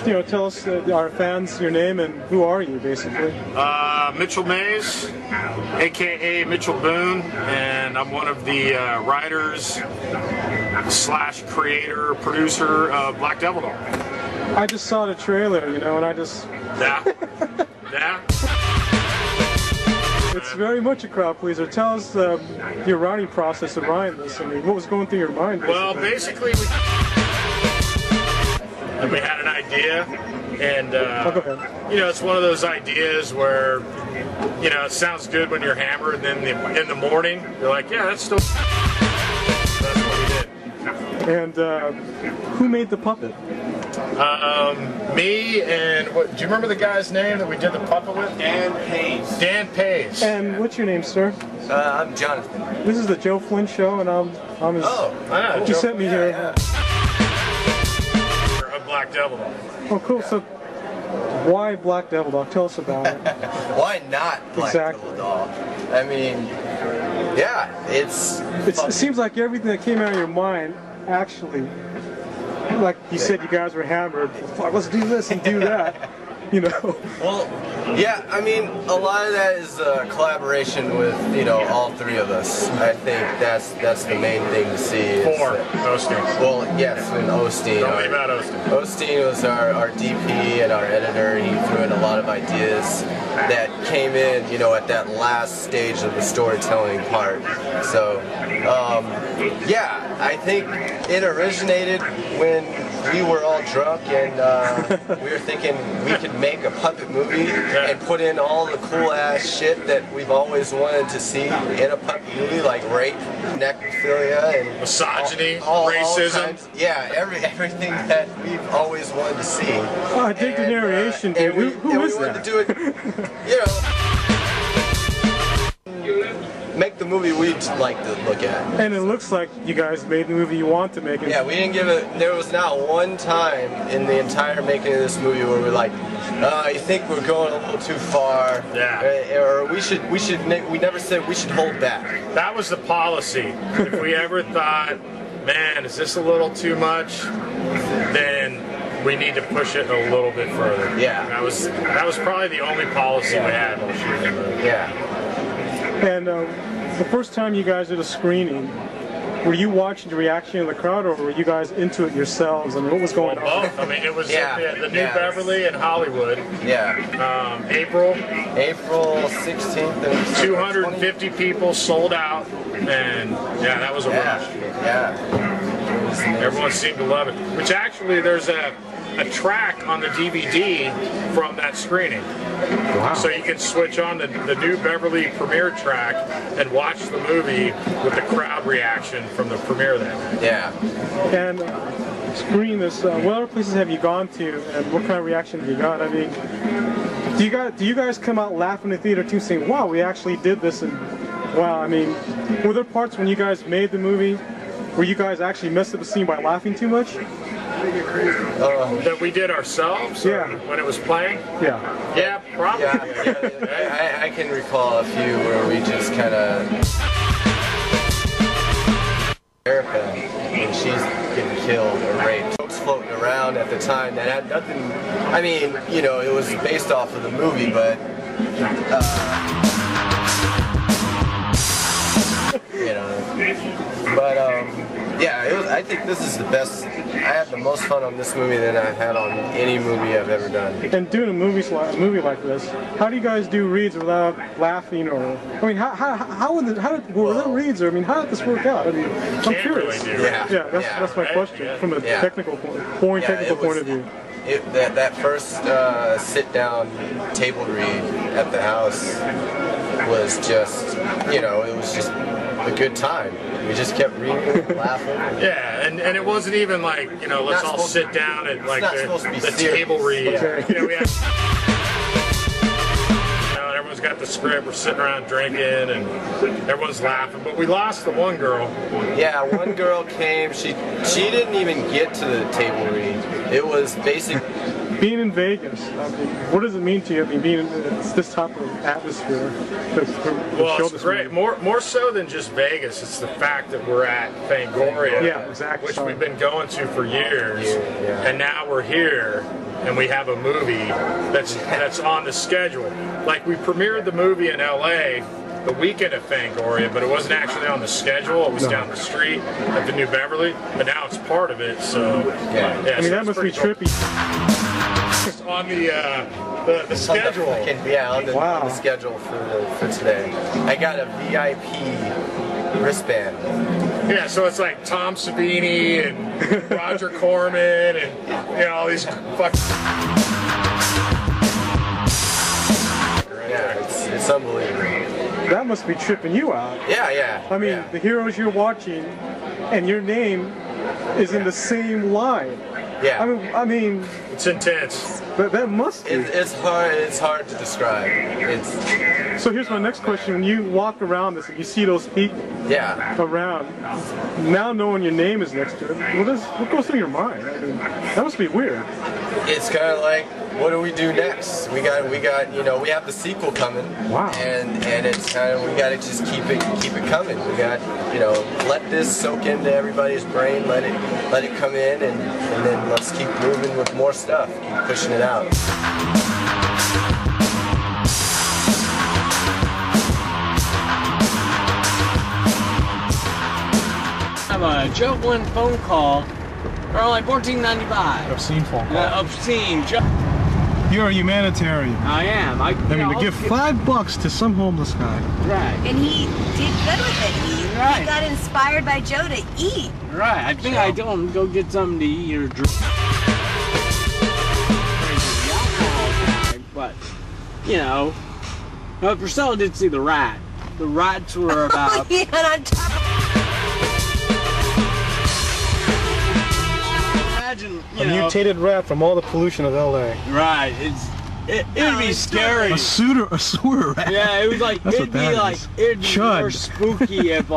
tell us, our fans, your name and who are you, basically? Mitchell Mays, aka Mitchell Boone, and I'm one of the writers / creator, producer of Black Devil Doll. I just saw the trailer, and I just... Yeah. Yeah. It's very much a crowd pleaser. Tell us your writing process of writing this. I mean, what was going through your mind? Basically? Well, basically, we had an idea, and it's one of those ideas where it sounds good when you're hammered, and then in the morning you're like, yeah, that's still. That's what we did. And who made the puppet? Me and do you remember the guy's name that we did the puppet with? Dan Pace. Dan Pace. And what's your name, sir? I'm Jonathan. This is the Joe Flynn Show, and I'm his. Oh, you sent me here. Yeah. A Black Devil Doll. Oh, cool. So, why Black Devil Doll? Tell us about it. Why not Black Devil Doll? I mean, yeah, it seems like everything that came out of your mind actually. Like you said, you guys were hammered. Fuck, let's do this and do that. Well, yeah, I mean, a lot of that is collaboration with, all three of us. I think that's the main thing to see. Four. Osteen. Well, yes, and Osteen. Tell me about Osteen. Osteen was our DP and our editor. He threw in a lot of ideas that came in, at that last stage of the storytelling part. So, yeah, I think it originated when we were all drunk and we were thinking we could make a puppet movie and put in all the cool ass shit that we've always wanted to see in a puppet movie, like rape, necrophilia, and misogyny, racism. Everything that we've always wanted to see. Oh, I dig the narration, dude. Who is we wanted that? to do it, make the movie we'd like to look at. And it looks like you guys made the movie you want to make. Yeah, we didn't give it. There was not one time in the entire making of this movie where we're like, I think we're going a little too far. Yeah. Or we never said we should hold back. That was the policy. If we ever thought, man, is this a little too much, then we need to push it a little bit further. Yeah. That was probably the only policy we had while shooting the movie. Yeah. And the first time you guys did a screening, were you watching the reaction of the crowd, or were you guys into it yourselves? I mean, what was going on? Both. I mean, it was the New Beverly in Hollywood. Yeah. April 16th. And 250 people sold out, and that was a rush. Yeah. Everyone seemed to love it. Which actually, there's a track on the DVD from that screening. Wow. So you can switch on the New Beverly premiere track and watch the movie with the crowd reaction from the premiere that night. Yeah. And screening this, what other places have you gone to, and what kind of reaction have you got? I mean, do you guys come out laughing in the theater too, saying, wow, we actually did this, and wow, I mean, were there parts when you guys made the movie where you guys actually messed up the scene by laughing too much? That we did ourselves? When it was playing? Yeah, probably. Yeah, I can recall a few where we just kind of... Erica, when she's getting killed or raped. Folks floating around at the time that had nothing... I mean, it was based off of the movie, but... I think this is the best. I had the most fun on this movie than I've had on any movie I've ever done. And doing a movie like this, how do you guys do reads without laughing? Or I mean, were there reads? Or I mean, how did this work out? I mean, I'm curious. That's my question from a technical point of view. That first sit-down table read at the house was just, it was just a good time. We just kept reading, laughing. Yeah, and it wasn't even like, let's all sit down at like the table read. Okay. We had, everyone's got the script, we're sitting around drinking, and everyone's laughing. But we lost the one girl. Yeah, one girl came, she didn't even get to the table read. It was basically... being in Vegas, I mean, what does it mean to you? I mean, being in this type of atmosphere. Well, it's great. More so than just Vegas. It's the fact that we're at Fangoria, yeah, exactly, which we've been going to for years, and now we're here, and we have a movie that's on the schedule. Like, we premiered the movie in LA the weekend of Fangoria, but it wasn't actually on the schedule. It was down the street at the New Beverly, but now it's part of it. So yeah, I mean, that must be trippy. On the schedule. On the schedule for today. I got a VIP wristband. Yeah, so it's like Tom Savini and Roger Corman and all these fucking. Yeah, it's unbelievable. That must be tripping you out. Yeah. I mean, the heroes you're watching, and your name is in the same line. Yeah. I mean, it's intense. But that must be. It's hard to describe. So here's my next question: when you walk around this and you see those people around, now knowing your name is next to it, what goes through your mind? I mean, that must be weird. It's kind of like, what do we do next? We got we have the sequel coming. Wow. And it's kind of, we got to just keep it coming. We got, let this soak into everybody's brain, let it come in, and then let's keep moving with more stuff, keep pushing it out. I have a juggling phone call for only $14.95. Obscene phone call. Obscene. You're a humanitarian. I am. I mean, to give $5 to some homeless guy. Right. And he did good with it. He got inspired by Joe to eat. Right. I think I told him to go get something to eat or drink. But, Priscilla did see the rat. The rats were about... Yeah, and on top of a mutated rat from all the pollution of LA. Right. It would be scary. A sewer rat. Yeah, it was like it'd be more spooky if